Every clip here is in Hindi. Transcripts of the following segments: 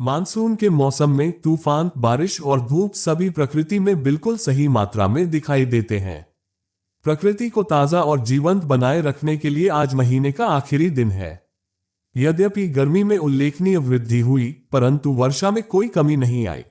मानसून के मौसम में तूफान, बारिश और धूप सभी प्रकृति में बिल्कुल सही मात्रा में दिखाई देते हैं। प्रकृति को ताजा और जीवंत बनाए रखने के लिए आज महीने का आखिरी दिन है। यद्यपि गर्मी में उल्लेखनीय वृद्धि हुई, परंतु वर्षा में कोई कमी नहीं आई।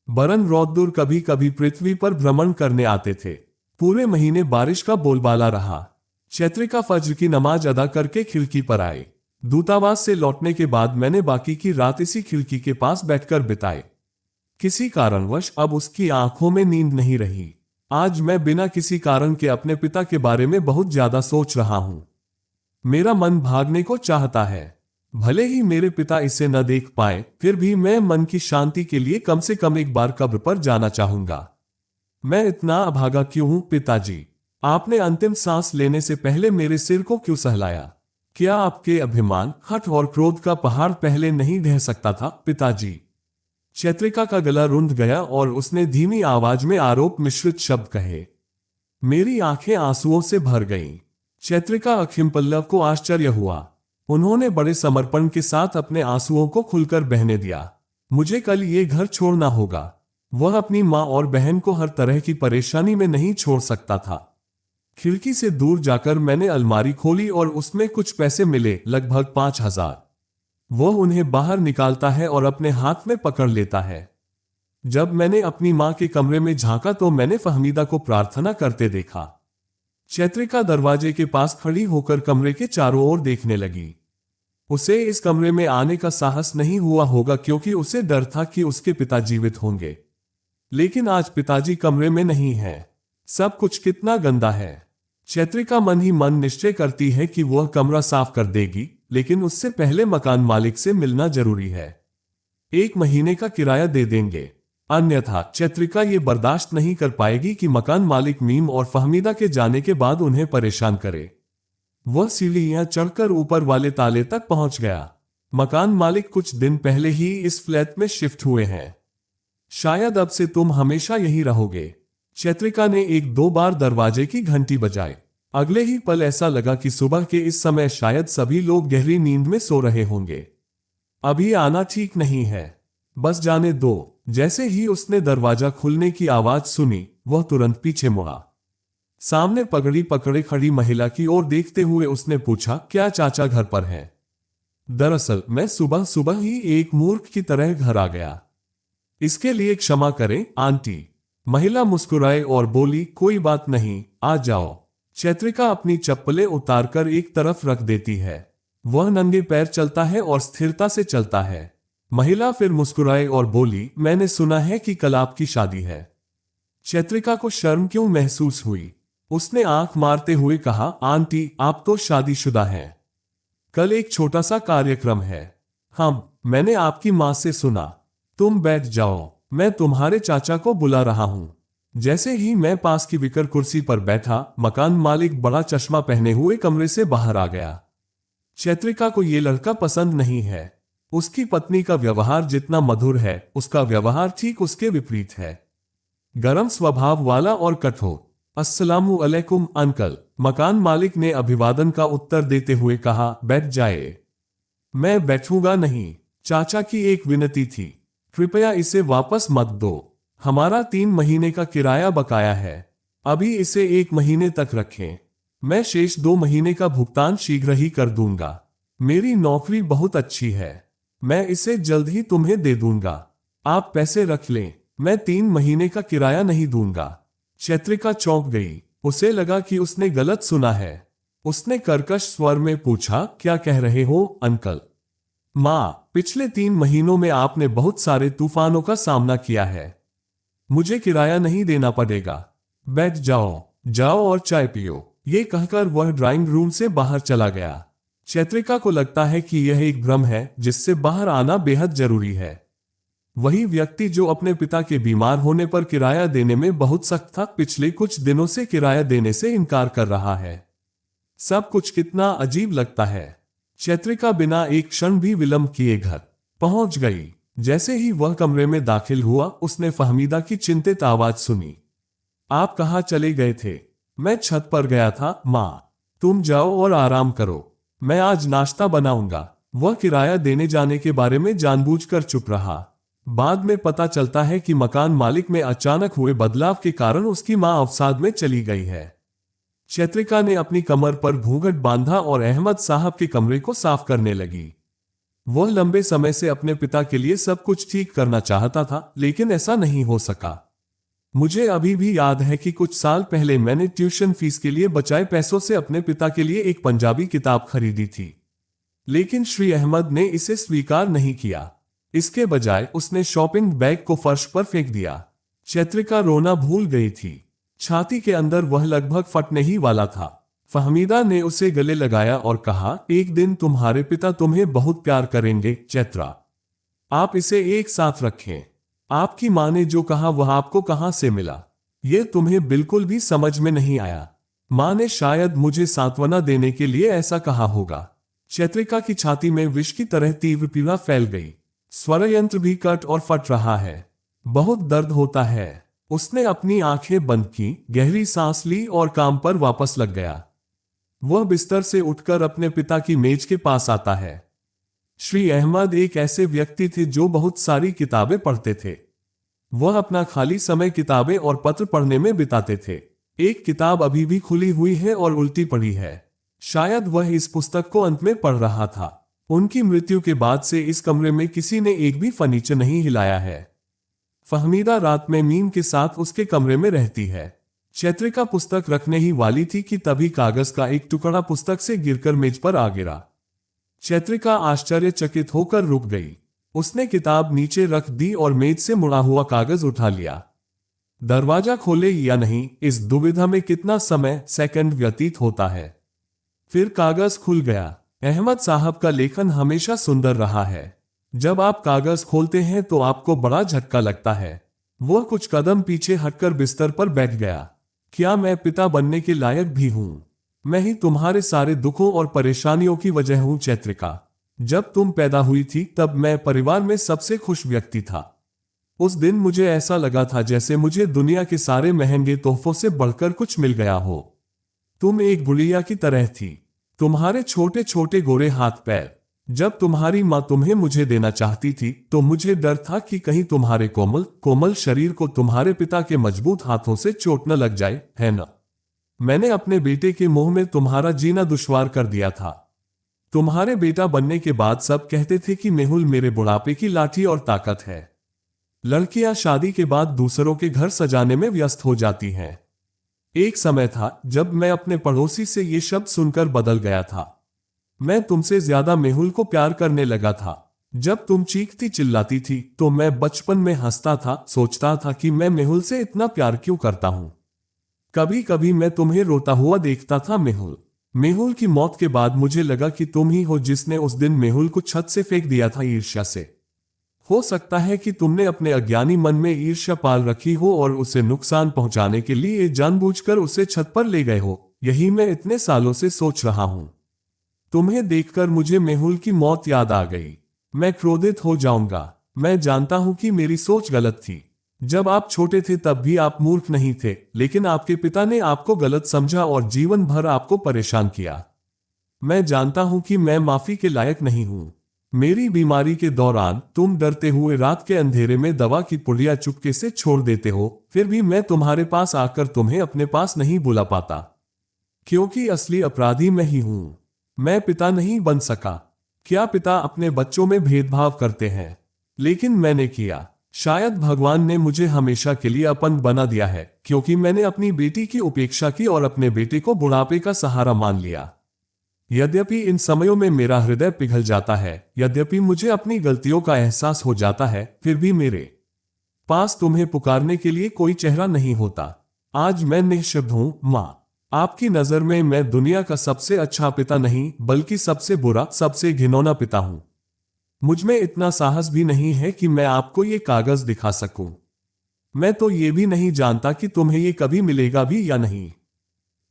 बरन रौद्र कभी कभी पृथ्वी पर भ्रमण करने आते थे। पूरे महीने बारिश का बोलबाला रहा। चैत्रिका फज्र की नमाज अदा करके खिड़की पर आए। दूतावास से लौटने के बाद मैंने बाकी की रात इसी खिड़की के पास बैठकर बिताई। किसी कारणवश अब उसकी आंखों में नींद नहीं रही। आज मैं बिना किसी कारण के अपने पिता के बारे में बहुत ज्यादा सोच रहा हूं। मेरा मन भागने को चाहता है। भले ही मेरे पिता इसे न देख पाए, फिर भी मैं मन की शांति के लिए कम से कम एक बार कब्र पर जाना चाहूंगा। मैं इतना अभागा क्यों हूं पिताजी? आपने अंतिम सांस लेने से पहले मेरे सिर को क्यों सहलाया? क्या आपके अभिमान, हठ और क्रोध का पहाड़ पहले नहीं ढह सकता था पिताजी? चैत्रिका का गला रुंध गया और उसने धीमी आवाज में आरोप मिश्रित शब्द कहे। मेरी आंखें आंसुओं से भर गईं। चैत्रिका अखिमपल्लव को आश्चर्य हुआ। उन्होंने बड़े समर्पण के साथ अपने आंसुओं को खुलकर बहने दिया। मुझे कल ये घर छोड़ना होगा। वह अपनी मां और बहन को हर तरह की परेशानी में नहीं छोड़ सकता था। खिड़की से दूर जाकर मैंने अलमारी खोली और उसमें कुछ पैसे मिले, लगभग 5,000। वह उन्हें बाहर निकालता है और अपने हाथ में पकड़ लेता है। जब मैंने अपनी मां के कमरे में झांका तो मैंने फहमीदा को प्रार्थना करते देखा। चैत्रिका दरवाजे के पास खड़ी होकर कमरे के चारों ओर देखने लगी। उसे इस कमरे में आने का साहस नहीं हुआ होगा, क्योंकि उसे डर था कि उसके पिता जीवित होंगे। लेकिन आज पिताजी कमरे में नहीं है। सब कुछ कितना गंदा है। चैत्रिका मन ही मन निश्चय करती है कि वह कमरा साफ कर देगी, लेकिन उससे पहले मकान मालिक से मिलना जरूरी है। 1 महीने का किराया दे देंगे, अन्यथा चैत्रिका ये बर्दाश्त नहीं कर पाएगी कि मकान मालिक मीम और फहमीदा के जाने के बाद उन्हें परेशान करे। वह सीढ़ियां चढ़कर ऊपर वाले ताले तक पहुंच गया। मकान मालिक कुछ दिन पहले ही इस फ्लैट में शिफ्ट हुए हैं। शायद अब से तुम हमेशा यही रहोगे। चैत्रिका ने 1-2 बार दरवाजे की घंटी बजाई। अगले ही पल ऐसा लगा कि सुबह के इस समय शायद सभी लोग गहरी नींद में सो रहे होंगे। अभी आना ठीक नहीं है, बस जाने दो। जैसे ही उसने दरवाजा खुलने की आवाज सुनी, वह तुरंत पीछे मुड़ा। सामने पगड़ी पकड़े खड़ी महिला की ओर देखते हुए उसने पूछा, क्या चाचा घर पर हैं? दरअसल मैं सुबह सुबह ही एक मूर्ख की तरह घर आ गया। इसके लिए क्षमा करें आंटी। महिला मुस्कुराए और बोली, कोई बात नहीं, आ जाओ। चैत्रिका अपनी चप्पलें उतारकर एक तरफ रख देती है। वह नंगे पैर चलता है और स्थिरता से चलता है। महिला फिर मुस्कुराए और बोली, मैंने सुना है कि कल आपकी शादी है। चैत्रिका को शर्म क्यों महसूस हुई। उसने आंख मारते हुए कहा, आंटी आप तो शादीशुदा हैं। कल एक छोटा सा कार्यक्रम है। मैंने आपकी मां से सुना। तुम बैठ जाओ, मैं तुम्हारे चाचा को बुला रहा हूं। जैसे ही मैं पास की विकर कुर्सी पर बैठा, मकान मालिक बड़ा चश्मा पहने हुए कमरे से बाहर आ गया। चैत्रिका को यह लड़का पसंद नहीं है। उसकी पत्नी का व्यवहार जितना मधुर है, उसका व्यवहार ठीक उसके विपरीत है। गरम स्वभाव वाला और कठोर। अस्सलामु अलैकुम अंकल, मकान मालिक ने अभिवादन का उत्तर देते हुए कहा। बैठ जाए। मैं बैठूंगा नहीं। चाचा की एक विनती थी, कृपया इसे वापस मत दो। हमारा 3 महीने का किराया बकाया है। अभी इसे 1 महीने तक रखें। मैं शेष 2 महीने का भुगतान शीघ्र ही कर दूंगा। मेरी नौकरी बहुत अच्छी है। मैं इसे जल्द ही तुम्हें दे दूंगा। आप पैसे रख लें, मैं 3 महीने का किराया नहीं दूंगा। चैत्रिका चौंक गई। उसे लगा कि उसने गलत सुना है। उसने कर्कश स्वर में पूछा, क्या कह रहे हो अंकल? मां, पिछले 3 महीनों में आपने बहुत सारे तूफानों का सामना किया है। मुझे किराया नहीं देना पड़ेगा। बैठ जाओ, जाओ और चाय पियो। ये कहकर वह ड्राइंग रूम से बाहर चला गया। चैत्रिका को लगता है कि यह एक भ्रम है जिससे बाहर आना बेहद जरूरी है। वही व्यक्ति जो अपने पिता के बीमार होने पर किराया देने में बहुत सख्त था, पिछले कुछ दिनों से किराया देने से इनकार कर रहा है। सब कुछ कितना अजीब लगता है। चैत्रिका बिना एक क्षण भी विलंब किए घर पहुंच गई। जैसे ही वह कमरे में दाखिल हुआ, उसने फहमीदा की चिंतित आवाज सुनी। आप कहाँ चले गए थे? मैं छत पर गया था माँ। तुम जाओ और आराम करो, मैं आज नाश्ता बनाऊंगा। वह किराया देने जाने के बारे में जानबूझकर चुप रहा। बाद में पता चलता है कि मकान मालिक में अचानक हुए बदलाव के कारण उसकी मां अवसाद में चली गई है। चैत्रिका ने अपनी कमर पर घूंघट बांधा और अहमद साहब के कमरे को साफ करने लगी। वह लंबे समय से अपने पिता के लिए सब कुछ ठीक करना चाहता था, लेकिन ऐसा नहीं हो सका। मुझे अभी भी याद है कि कुछ साल पहले मैंने ट्यूशन फीस के लिए बचाए पैसों से अपने पिता के लिए एक पंजाबी किताब खरीदी थी, लेकिन श्री अहमद ने इसे स्वीकार नहीं किया। इसके बजाय उसने शॉपिंग बैग को फर्श पर फेंक दिया। चैत्रिका रोना भूल गई थी। छाती के अंदर वह लगभग फटने ही वाला था। फहमीदा ने उसे गले लगाया और कहा, एक दिन तुम्हारे पिता तुम्हें बहुत प्यार करेंगे चैत्रा। आप इसे एक साथ रखें। आपकी मां ने जो कहा वह आपको कहां से मिला, यह तुम्हें बिल्कुल भी समझ में नहीं आया। मां ने शायद मुझे सांत्वना देने के लिए ऐसा कहा होगा। चैत्रिका की छाती में विष की तरह तीव्र पीड़ा फैल गई। स्वरयंत्र भी कट और फट रहा है। बहुत दर्द होता है। उसने अपनी आंखें बंद की, गहरी सांस ली और काम पर वापस लग गया। वह बिस्तर से उठकर अपने पिता की मेज के पास आता है। श्री अहमद एक ऐसे व्यक्ति थे जो बहुत सारी किताबें पढ़ते थे। वह अपना खाली समय किताबें और पत्र पढ़ने में बिताते थे। एक किताब अभी भी खुली हुई है और उल्टी पड़ी है। शायद वह इस पुस्तक को अंत में पढ़ रहा था। उनकी मृत्यु के बाद से इस कमरे में किसी ने एक भी फर्नीचर नहीं हिलाया है। फहमीदा रात में मीम के साथ उसके कमरे में रहती है। चैत्रिका पुस्तक रखने ही वाली थी कि तभी कागज का एक टुकड़ा पुस्तक से गिरकर मेज पर आ गिरा। चैत्रिका आश्चर्यचकित होकर रुक गई। उसने किताब नीचे रख दी और मेज से मुड़ा हुआ कागज उठा लिया। दरवाजा खोले या नहीं, इस दुविधा में कितना समय, सेकंड व्यतीत होता है। फिर कागज खुल गया। अहमद साहब का लेखन हमेशा सुंदर रहा है। जब आप कागज खोलते हैं तो आपको बड़ा झटका लगता है। वह कुछ कदम पीछे हटकर बिस्तर पर बैठ गया। क्या मैं पिता बनने के लायक भी हूं? मैं ही तुम्हारे सारे दुखों और परेशानियों की वजह हूं चैत्रिका। जब तुम पैदा हुई थी तब मैं परिवार में सबसे खुश व्यक्ति था। उस दिन मुझे ऐसा लगा था जैसे मुझे दुनिया के सारे महंगे तोहफों से बढ़कर कुछ मिल गया हो। तुम एक गुड़िया की तरह थी। तुम्हारे छोटे छोटे गोरे हाथ पैर। जब तुम्हारी मां तुम्हें मुझे देना चाहती थी तो मुझे डर था कि कहीं तुम्हारे कोमल कोमल शरीर को तुम्हारे पिता के मजबूत हाथों से चोट न लग जाए, है न? मैंने अपने बेटे के मुंह में तुम्हारा जीना दुश्वार कर दिया था। तुम्हारे बेटा बनने के बाद सब कहते थे कि मेहुल मेरे बुढ़ापे की लाठी और ताकत है। लड़कियां शादी के बाद दूसरों के घर सजाने में व्यस्त हो जाती हैं। एक समय था जब मैं अपने पड़ोसी से ये शब्द सुनकर बदल गया था। मैं तुमसे ज्यादा मेहुल को प्यार करने लगा था। जब तुम चीखती चिल्लाती थी तो मैं बचपन में हंसता था, सोचता था कि मैं मेहुल से इतना प्यार क्यों करता हूं। कभी कभी मैं तुम्हें रोता हुआ देखता था मेहुल की मौत के बाद मुझे लगा कि तुम ही हो जिसने उस दिन मेहुल को छत से फेंक दिया था ईर्ष्या से। हो सकता है कि तुमने अपने अज्ञानी मन में ईर्ष्या पाल रखी हो और उसे नुकसान पहुंचाने के लिए जानबूझकर उसे छत पर ले गए हो। यही मैं इतने सालों से सोच रहा हूं। तुम्हें देखकर मुझे मेहुल की मौत याद आ गई। मैं क्रोधित हो जाऊंगा। मैं जानता हूं कि मेरी सोच गलत थी। जब आप छोटे थे तब भी आप मूर्ख नहीं थे, लेकिन आपके पिता ने आपको गलत समझा और जीवन भर आपको परेशान किया। मैं जानता हूं कि मैं माफी के लायक नहीं हूं। मेरी बीमारी के दौरान तुम डरते हुए रात के अंधेरे में दवा की पुड़िया चुपके से छोड़ देते हो, फिर भी मैं तुम्हारे पास आकर तुम्हें अपने पास नहीं बुला पाता, क्योंकि असली अपराधी मैं ही हूं। मैं पिता नहीं बन सका। क्या पिता अपने बच्चों में भेदभाव करते हैं? लेकिन मैंने किया। शायद भगवान ने मुझे हमेशा के लिए अपन बना दिया है, क्योंकि मैंने अपनी बेटी की उपेक्षा की और अपने बेटे को बुढ़ापे का सहारा मान लिया। यद्यपि इन समयों में मेरा हृदय पिघल जाता है, यद्यपि मुझे अपनी गलतियों का एहसास हो जाता है, फिर भी मेरे पास तुम्हें पुकारने के लिए कोई चेहरा नहीं होता। आज मैं निःशब्द हूं मां। आपकी नजर में मैं दुनिया का सबसे अच्छा पिता नहीं, बल्कि सबसे बुरा, सबसे घिनौना पिता हूं। मुझमें इतना साहस भी नहीं है कि मैं आपको ये कागज दिखा सकूं। मैं तो ये भी नहीं जानता कि तुम्हें ये कभी मिलेगा भी या नहीं।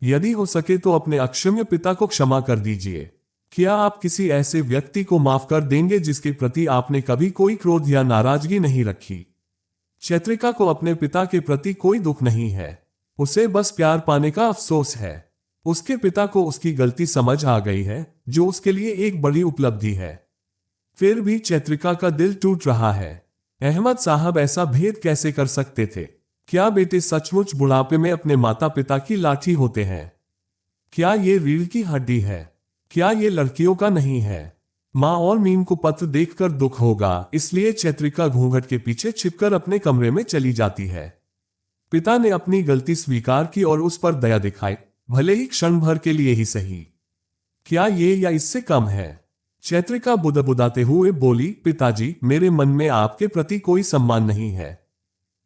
यदि हो सके तो अपने अक्षम्य पिता को क्षमा कर दीजिए। क्या आप किसी ऐसे व्यक्ति को माफ कर देंगे जिसके प्रति आपने कभी कोई क्रोध या नाराजगी नहीं रखी? चैत्रिका को अपने पिता के प्रति कोई दुख नहीं है। उसे बस प्यार पाने का अफसोस है। उसके पिता को उसकी गलती समझ आ गई है, जो उसके लिए एक बड़ी उपलब्धि है। फिर भी चैत्रिका का दिल टूट रहा है। अहमद साहब ऐसा भेद कैसे कर सकते थे? क्या बेटे सचमुच बुढ़ापे में अपने माता पिता की लाठी होते हैं? क्या ये रीढ़ की हड्डी है? क्या ये लड़कियों का नहीं है? माँ और मीम को पत्र देखकर दुख होगा, इसलिए चैत्रिका घूंघट के पीछे छिपकर अपने कमरे में चली जाती है। पिता ने अपनी गलती स्वीकार की और उस पर दया दिखाई, भले ही क्षण भर के लिए ही सही। क्या ये या इससे कम है? चैत्रिका बुदबुदाते हुए बोली, पिताजी, मेरे मन में आपके प्रति कोई सम्मान नहीं है।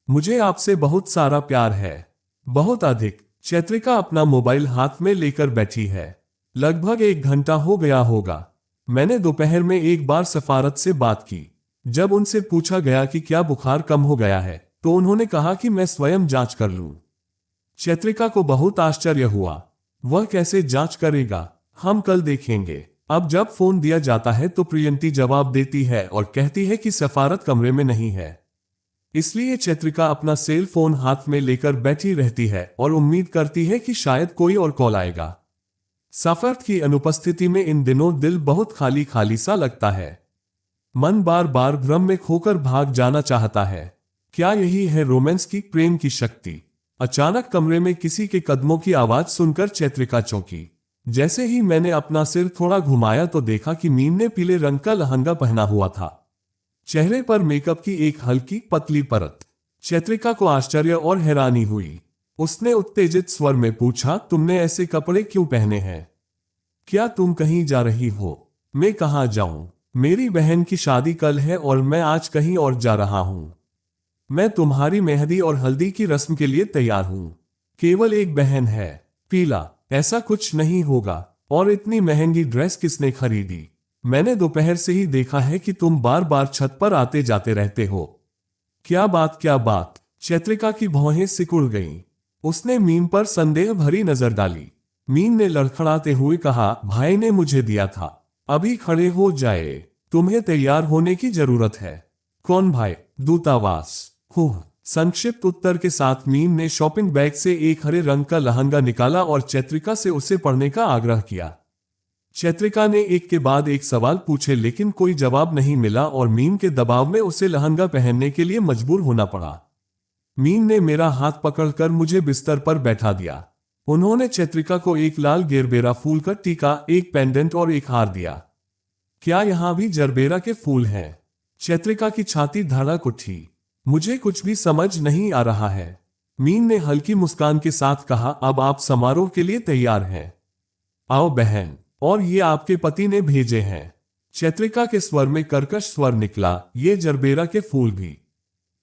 मुझे आपसे बहुत सारा प्यार है, बहुत अधिक। चैत्रिका अपना मोबाइल हाथ में लेकर बैठी है। लगभग 1 घंटा हो गया होगा। मैंने दोपहर में एक बार सफारत से बात की। जब उनसे पूछा गया कि क्या बुखार कम हो गया है, तो उन्होंने कहा कि मैं स्वयं जांच कर लूं। चैत्रिका को बहुत आश्चर्य हुआ। वह कैसे जांच करेगा? हम कल देखेंगे। अब जब फोन दिया जाता है तो प्रियंती जवाब देती है और कहती है कि सफारत कमरे में नहीं है। इसलिए चैत्रिका अपना सेल फोन हाथ में लेकर बैठी रहती है और उम्मीद करती है कि शायद कोई और कॉल आएगा। सफारत की अनुपस्थिति में इन दिनों दिल बहुत खाली खाली सा लगता है। मन बार बार भ्रम में खोकर भाग जाना चाहता है। क्या यही है रोमांस की, प्रेम की शक्ति? अचानक कमरे में किसी के कदमों की आवाज सुनकर चैत्रिका चौंकी। जैसे ही मैंने अपना सिर थोड़ा घुमाया तो देखा कि मीम ने पीले रंग का लहंगा पहना हुआ था। चेहरे पर मेकअप की एक हल्की पतली परत। चैत्रिका को आश्चर्य और हैरानी हुई। उसने उत्तेजित स्वर में पूछा, तुमने ऐसे कपड़े क्यों पहने हैं? क्या तुम कहीं जा रही हो? मैं कहाँ जाऊं? मेरी बहन की शादी कल है और मैं आज कहीं और जा रहा हूं। मैं तुम्हारी मेहंदी और हल्दी की रस्म के लिए तैयार हूं। केवल एक बहन है। पीला, ऐसा कुछ नहीं होगा। और इतनी महंगी ड्रेस किसने खरीदी? मैंने दोपहर से ही देखा है कि तुम बार बार छत पर आते जाते रहते हो। क्या बात, क्या बात? चैत्रिका की भौहें सिकुड़ गईं। उसने मीम पर संदेह भरी नजर डाली। मीम ने लड़खड़ाते हुए कहा, भाई ने मुझे दिया था। अभी खड़े हो जाए, तुम्हें तैयार होने की जरूरत है। कौन भाई? दूतावास। संक्षिप्त उत्तर के साथ मीम ने शॉपिंग बैग से एक हरे रंग का लहंगा निकाला और चैत्रिका से उसे पढ़ने का आग्रह किया। चैत्रिका ने एक के बाद एक सवाल पूछे लेकिन कोई जवाब नहीं मिला और मीम के दबाव में उसे लहंगा पहनने के लिए मजबूर होना पड़ा। मीम ने मेरा हाथ पकड़कर मुझे बिस्तर पर बैठा दिया। उन्होंने चैत्रिका को एक लाल गेरबेरा फूल का टीका, एक पेंडेंट और एक हार दिया। क्या यहां भी जरबेरा के फूल हैं? चैत्रिका की छाती धड़क उठी। मुझे कुछ भी समझ नहीं आ रहा है। मीम ने हल्की मुस्कान के साथ कहा, अब आप समारोह के लिए तैयार हैं। आओ बहन, और ये आपके पति ने भेजे हैं। चैत्रिका के स्वर में कर्कश स्वर निकला, ये जरबेरा के फूल भी।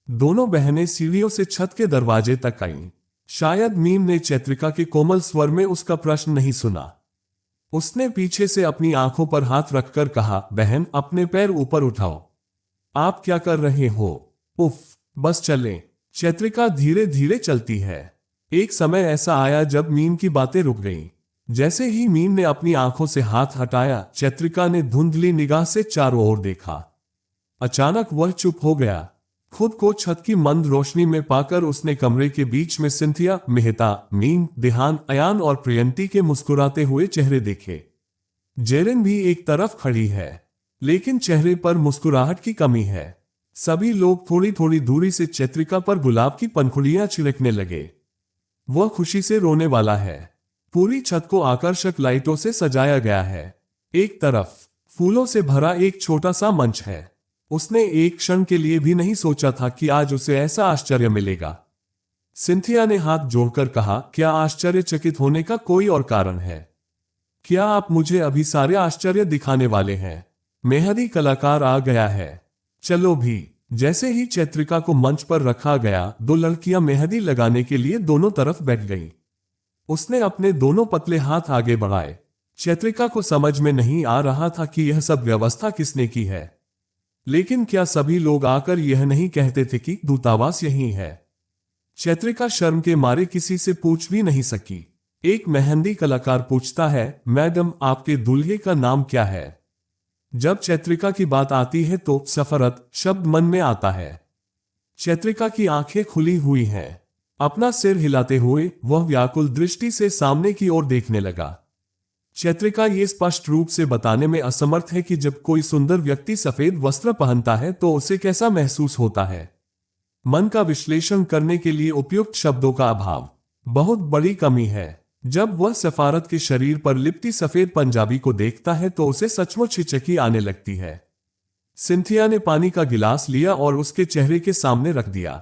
दोनों बहनें सीढ़ियों से छत के दरवाजे तक आईं। शायद मीम ने चैत्रिका के कोमल स्वर में उसका प्रश्न नहीं सुना। उसने पीछे से अपनी आंखों पर हाथ रखकर कहा, बहन, अपने पैर ऊपर उठाओ। आप क्या कर रहे हो? उफ, बस चलें। चैत्रिका धीरे धीरे चलती है। एक समय ऐसा आया जब मीम की बातें रुक गईं। जैसे ही मीम ने अपनी आंखों से हाथ हटाया, चैत्रिका ने धुंधली निगाह से चारों ओर देखा। अचानक वह चुप हो गया। खुद को छत की मंद रोशनी में पाकर उसने कमरे के बीच में सिंथिया, मेहता, मीम, देहान, अयान और प्रियंती के मुस्कुराते हुए चेहरे देखे। जेरिन भी एक तरफ खड़ी है, लेकिन चेहरे पर मुस्कुराहट की कमी है। सभी लोग थोड़ी थोड़ी दूरी से चैत्रिका पर गुलाब की पंखुड़ियां छिड़कने लगे। वह खुशी से रोने वाला है। पूरी छत को आकर्षक लाइटों से सजाया गया है। एक तरफ फूलों से भरा एक छोटा सा मंच है। उसने एक क्षण के लिए भी नहीं सोचा था कि आज उसे ऐसा आश्चर्य मिलेगा। सिंथिया ने हाथ जोड़कर कहा, क्या आश्चर्यचकित होने का कोई और कारण है? क्या आप मुझे अभी सारे आश्चर्य दिखाने वाले हैं? मेहंदी कलाकार आ गया है। चलो भी। जैसे ही चैत्रिका को मंच पर रखा गया, दो लड़कियां मेहंदी लगाने के लिए दोनों तरफ बैठ गईं। उसने अपने दोनों पतले हाथ आगे बढ़ाए। चैत्रिका को समझ में नहीं आ रहा था कि यह सब व्यवस्था किसने की है। लेकिन क्या सभी लोग आकर यह नहीं कहते थे कि दूतावास यही है? चैत्रिका शर्म के मारे किसी से पूछ भी नहीं सकी। एक मेहंदी कलाकार पूछता है, मैडम, आपके दूल्हे का नाम क्या है? जब चैत्रिका की बात आती है तो सफरत शब्द मन में आता है। चैत्रिका की आंखें खुली हुई हैं। अपना सिर हिलाते हुए वह व्याकुल दृष्टि से सामने की ओर देखने लगा। चैत्रिका ये स्पष्ट रूप से बताने में असमर्थ है कि जब कोई सुंदर व्यक्ति सफेद वस्त्र पहनता है तो उसे कैसा महसूस होता है। मन का विश्लेषण करने के लिए उपयुक्त शब्दों का अभाव बहुत बड़ी कमी है। जब वह सफारत के शरीर पर लिपटी सफेद पंजाबी को देखता है तो उसे सचमुच हिचकी आने लगती है। सिंथिया ने पानी का गिलास लिया और उसके चेहरे के सामने रख दिया।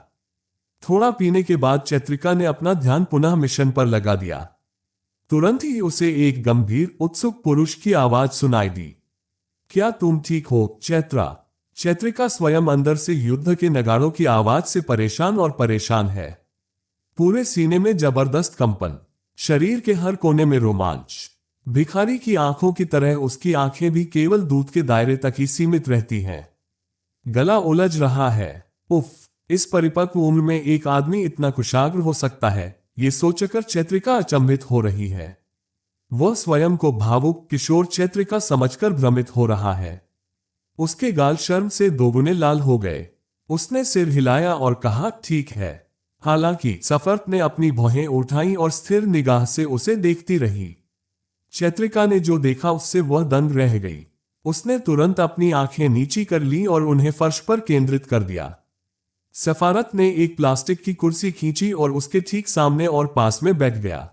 थोड़ा पीने के बाद चैत्रिका ने अपना ध्यान पुनः मिशन पर लगा दिया। तुरंत ही उसे एक गंभीर उत्सुक पुरुष की आवाज सुनाई दी। क्या तुम ठीक हो, चैत्रा? चैत्रिका स्वयं अंदर से युद्ध के नगाड़ों की आवाज से परेशान है। पूरे सीने में जबरदस्त कंपन, शरीर के हर कोने में रोमांच। भिखारी की आंखों की तरह उसकी आंखें भी केवल दूध के दायरे तक ही सीमित रहती हैं। गला उलझ रहा है। उफ, इस परिपक्व उम्र में एक आदमी इतना कुशाग्र हो सकता है, ये सोचकर चैत्रिका अचंभित हो रही है। वह स्वयं को भावुक किशोर चैत्रिका समझकर भ्रमित हो रहा है। उसके गाल शर्म से दोगुने लाल हो गए। उसने सिर हिलाया और कहा, ठीक है। हालांकि सफरत ने अपनी भौहें उठाई और स्थिर निगाह से उसे देखती रही। चैत्रिका ने जो देखा उससे वह दंग रह गई। उसने तुरंत अपनी आंखें नीची कर ली और उन्हें फर्श पर केंद्रित कर दिया। सफारत ने एक प्लास्टिक की कुर्सी खींची और उसके ठीक सामने और पास में बैठ गया।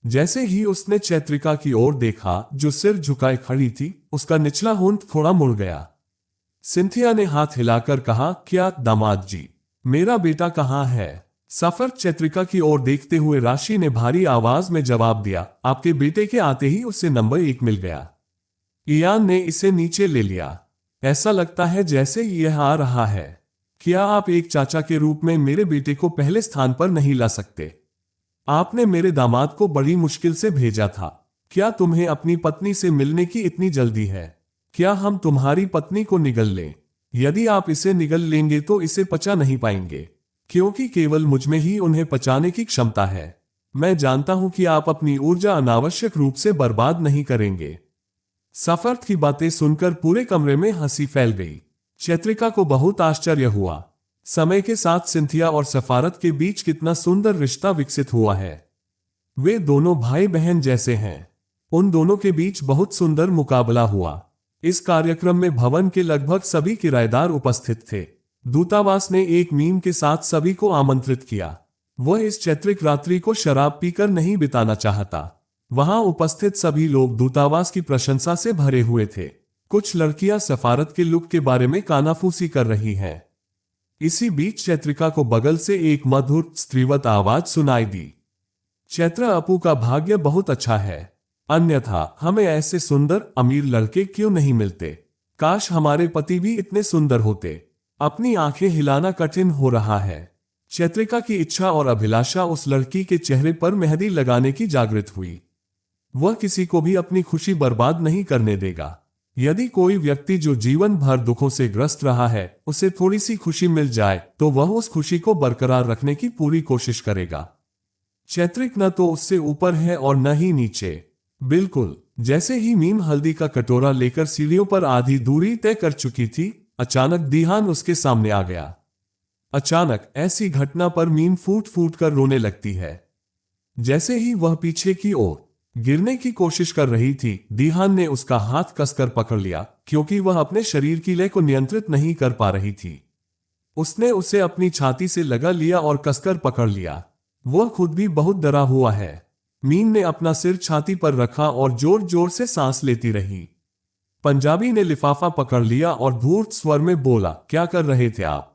जैसे ही उसने चैत्रिका की ओर देखा, जो सिर झुकाए खड़ी थी, उसका निचला होंठ थोड़ा मुड़ गया। सिंथिया ने हाथ हिलाकर कहा, क्या दामाद जी, मेरा बेटा कहाँ है? सफर चैत्रिका की ओर देखते हुए राशि ने भारी आवाज में जवाब दिया, आपके बेटे के आते ही उसे नंबर 1 मिल गया। इयान ने इसे नीचे ले लिया। ऐसा लगता है जैसे यह आ रहा है। क्या आप एक चाचा के रूप में मेरे बेटे को पहले स्थान पर नहीं ला सकते? आपने मेरे दामाद को बड़ी मुश्किल से भेजा था। क्या तुम्हें अपनी पत्नी से मिलने की इतनी जल्दी है? क्या हम तुम्हारी पत्नी को निगल लें? यदि आप इसे निगल लेंगे तो इसे पचा नहीं पाएंगे, क्योंकि केवल मुझ में ही उन्हें पचाने की क्षमता है। मैं जानता हूं कि आप अपनी ऊर्जा अनावश्यक रूप से बर्बाद नहीं करेंगे। सफर्त की बातें सुनकर पूरे कमरे में हंसी फैल गई। चैत्रिका को बहुत आश्चर्य हुआ। समय के साथ सिंथिया और सफारत के बीच कितना सुंदर रिश्ता विकसित हुआ है। वे दोनों भाई बहन जैसे हैं। उन दोनों के बीच बहुत सुंदर मुकाबला हुआ। इस कार्यक्रम में भवन के लगभग सभी किराएदार उपस्थित थे। दूतावास ने एक मीम के साथ सभी को आमंत्रित किया। वह इस चैत्रिक रात्रि को शराब पीकर नहीं बिताना चाहता। वहां उपस्थित सभी लोग दूतावास की प्रशंसा से भरे हुए थे। कुछ लड़कियां सफारत के लुक के बारे में कानाफूसी कर रही हैं। इसी बीच चैत्रिका को बगल से एक मधुर स्त्रीवत आवाज सुनाई दी। चैत्र, अपू का भाग्य बहुत अच्छा है, अन्यथा हमें ऐसे सुंदर अमीर लड़के क्यों नहीं मिलते। काश हमारे पति भी इतने सुंदर होते। अपनी आंखें हिलाना कठिन हो रहा है। चैत्रिका की इच्छा और अभिलाषा उस लड़की के चेहरे पर मेहंदी लगाने की जागृत हुई। वह किसी को भी अपनी खुशी बर्बाद नहीं करने देगा। यदि कोई व्यक्ति जो जीवन भर दुखों से ग्रस्त रहा है, उसे थोड़ी सी खुशी मिल जाए तो वह उस खुशी को बरकरार रखने की पूरी कोशिश करेगा। चैत्रिक न तो उससे ऊपर है और न ही नीचे। बिल्कुल जैसे ही मीम हल्दी का कटोरा लेकर सीढ़ियों पर आधी दूरी तय कर चुकी थी, अचानक दीहान उसके सामने आ गया। अचानक ऐसी घटना पर मीम फूट फूट कर रोने लगती है। जैसे ही वह पीछे की ओर गिरने की कोशिश कर रही थी, दीहान ने उसका हाथ कसकर पकड़ लिया, क्योंकि वह अपने शरीर की लय को नियंत्रित नहीं कर पा रही थी। उसने उसे अपनी छाती से लगा लिया और कसकर पकड़ लिया। वह खुद भी बहुत डरा हुआ है। मीम ने अपना सिर छाती पर रखा और जोर जोर से सांस लेती रही। पंजाबी ने लिफाफा पकड़ लिया और धूर्त स्वर में बोला, क्या कर रहे थे आप?